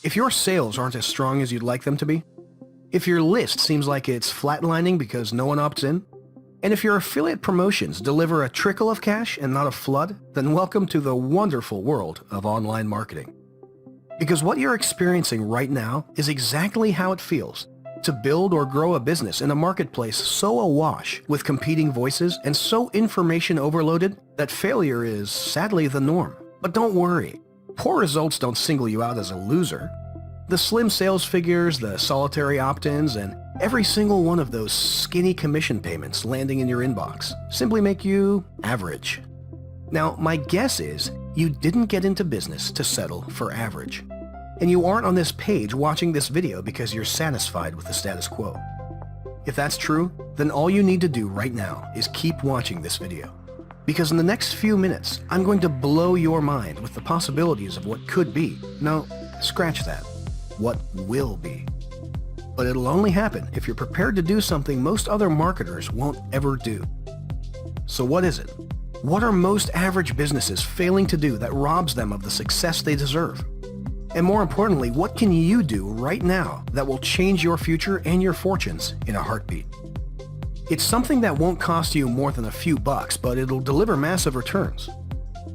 If your sales aren't as strong as you'd like them to be, if your list seems like it's flatlining because no one opts in, and if your affiliate promotions deliver a trickle of cash and not a flood, then welcome to the wonderful world of online marketing. Because what you're experiencing right now is exactly how it feels to build or grow a business in a marketplace so awash with competing voices and so information overloaded that failure is sadly the norm. But don't worry, poor results don't single you out as a loser. The slim sales figures, the solitary opt-ins, and every single one of those skinny commission payments landing in your inbox simply make you average. Now, my guess is you didn't get into business to settle for average. And you aren't on this page watching this video because you're satisfied with the status quo. If that's true, then all you need to do right now is keep watching this video. Because in the next few minutes, I'm going to blow your mind with the possibilities of what could be. No, scratch that. What will be. But it'll only happen if you're prepared to do something most other marketers won't ever do. So what is it? What are most average businesses failing to do that robs them of the success they deserve? And more importantly, what can you do right now that will change your future and your fortunes in a heartbeat? It's something that won't cost you more than a few bucks, but it'll deliver massive returns.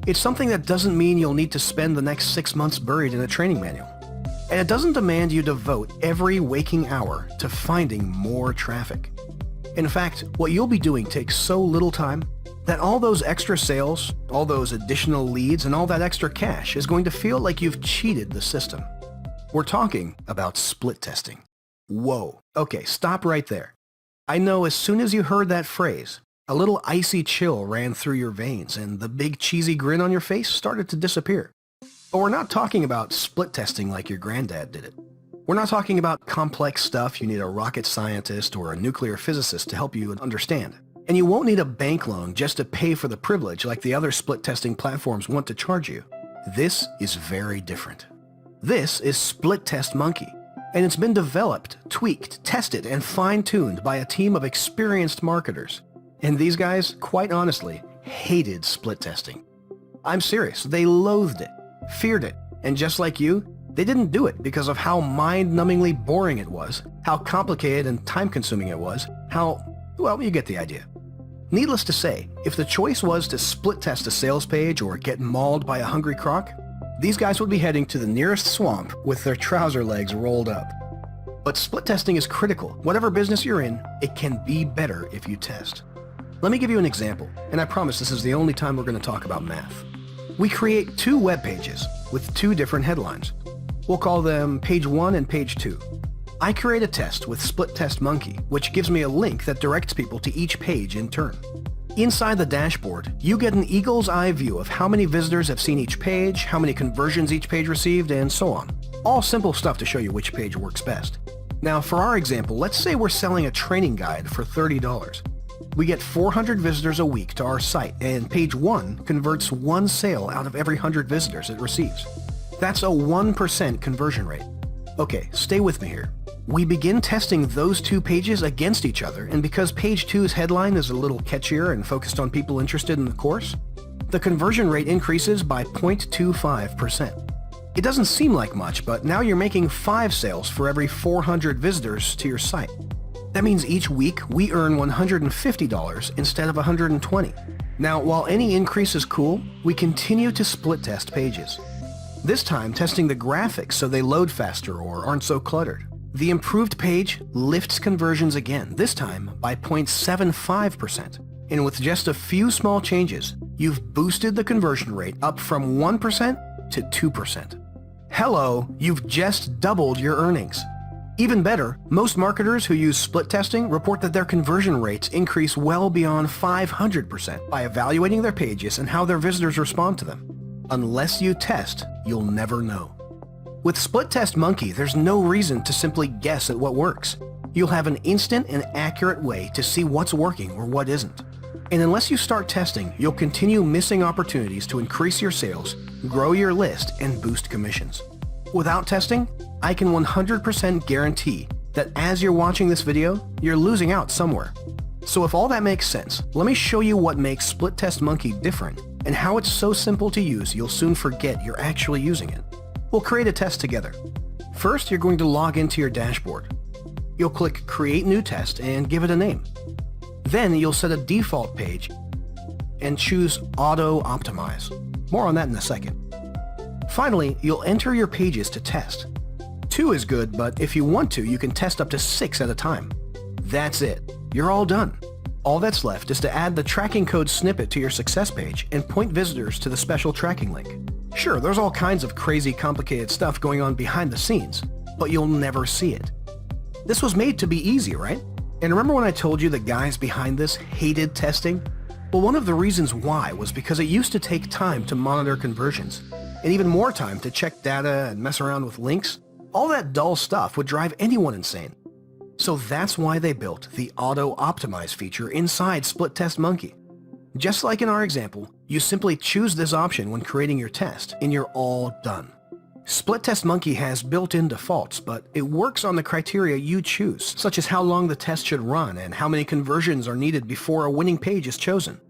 It's something that doesn't mean you'll need to spend the next 6 months buried in a training manual. And it doesn't demand you devote every waking hour to finding more traffic. In fact, what you'll be doing takes so little time that all those extra sales, all those additional leads, and all that extra cash is going to feel like you've cheated the system. We're talking about split testing. Whoa. Okay, stop right there. I know as soon as you heard that phrase, a little icy chill ran through your veins and the big cheesy grin on your face started to disappear. But we're not talking about split testing like your granddad did it. We're not talking about complex stuff you need a rocket scientist or a nuclear physicist to help you understand. And you won't need a bank loan just to pay for the privilege like the other split testing platforms want to charge you. This is very different. This is Splitestmonkey, and it's been developed, tweaked, tested, and fine-tuned by a team of experienced marketers. And these guys, quite honestly, hated split testing. I'm serious, they loathed it, feared it, and just like you, they didn't do it because of how mind-numbingly boring it was, how complicated and time-consuming it was, well, you get the idea. Needless to say, if the choice was to split test a sales page or get mauled by a hungry croc, these guys would be heading to the nearest swamp with their trouser legs rolled up. But split testing is critical. Whatever business you're in, it can be better if you test. Let me give you an example, and I promise this is the only time we're going to talk about math. We create 2 web pages with 2 different headlines. We'll call them page 1 and page 2. I create a test with Splitestmonkey, which gives me a link that directs people to each page in turn. Inside the dashboard, you get an eagle's eye view of how many visitors have seen each page, how many conversions each page received, and so on. All simple stuff to show you which page works best. Now, for our example, let's say we're selling a training guide for $30. We get 400 visitors a week to our site, and page 1 converts 1 sale out of every 100 visitors it receives. That's a 1% conversion rate. Okay, stay with me here. We begin testing those 2 pages against each other, and because page 2's headline is a little catchier and focused on people interested in the course, the conversion rate increases by 0.25%. It doesn't seem like much, but now you're making 5 sales for every 400 visitors to your site. That means each week we earn $150 instead of $120. Now, while any increase is cool, we continue to split test pages. This time testing the graphics so they load faster or aren't so cluttered. The improved page lifts conversions again, this time by 0.75%. And with just a few small changes, you've boosted the conversion rate up from 1% to 2%. Hello, you've just doubled your earnings. Even better, most marketers who use split testing report that their conversion rates increase well beyond 500% by evaluating their pages and how their visitors respond to them. Unless you test, you'll never know. With Splitestmonkey, there's no reason to simply guess at what works. You'll have an instant and accurate way to see what's working or what isn't. And unless you start testing, you'll continue missing opportunities to increase your sales, grow your list, and boost commissions. Without testing, I can 100% guarantee that as you're watching this video, you're losing out somewhere. So if all that makes sense, let me show you what makes Splitestmonkey different and how it's so simple to use you'll soon forget you're actually using it. We'll create a test together. First, you're going to log into your dashboard. You'll click Create New Test and give it a name. Then you'll set a default page and choose Auto Optimize. More on that in a second. Finally, you'll enter your pages to test. 2 is good, but if you want to, you can test up to 6 at a time. That's it. You're all done. All that's left is to add the tracking code snippet to your success page and point visitors to the special tracking link. Sure, there's all kinds of crazy complicated stuff going on behind the scenes, but you'll never see it. This was made to be easy, right? And remember when I told you the guys behind this hated testing? Well, one of the reasons why was because it used to take time to monitor conversions, and even more time to check data and mess around with links. All that dull stuff would drive anyone insane. So that's why they built the Auto Optimize feature inside Splitestmonkey. Just like in our example, you simply choose this option when creating your test, and you're all done. Splitestmonkey has built-in defaults, but it works on the criteria you choose, such as how long the test should run and how many conversions are needed before a winning page is chosen.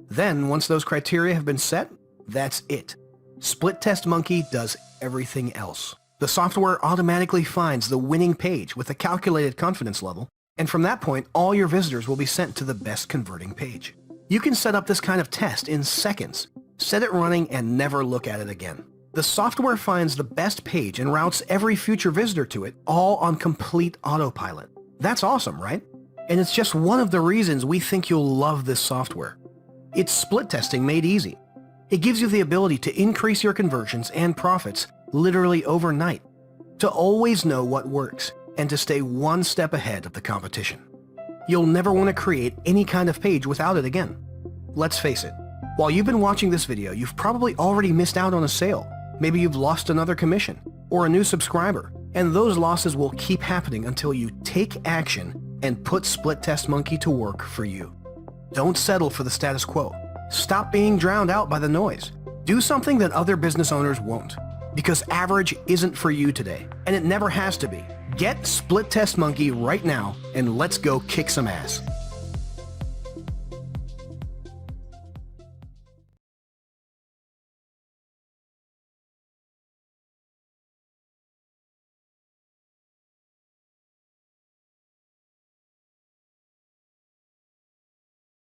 Then, once those criteria have been set, that's it. Splitestmonkey does everything else. The software automatically finds the winning page with a calculated confidence level, and from that point, all your visitors will be sent to the best converting page. You can set up this kind of test in seconds, set it running, and never look at it again. The software finds the best page and routes every future visitor to it, all on complete autopilot. That's awesome, right? And it's just one of the reasons we think you'll love this software. It's split testing made easy. It gives you the ability to increase your conversions and profits literally overnight, to always know what works, and to stay one step ahead of the competition. You'll never want to create any kind of page without it again. Let's face it, while you've been watching this video, you've probably already missed out on a sale. Maybe you've lost another commission or a new subscriber, and those losses will keep happening until you take action and put Splitestmonkey to work for you. Don't settle for the status quo. Stop being drowned out by the noise. Do something that other business owners won't, because average isn't for you today, and it never has to be. Get Splitestmonkey right now, and let's go kick some ass.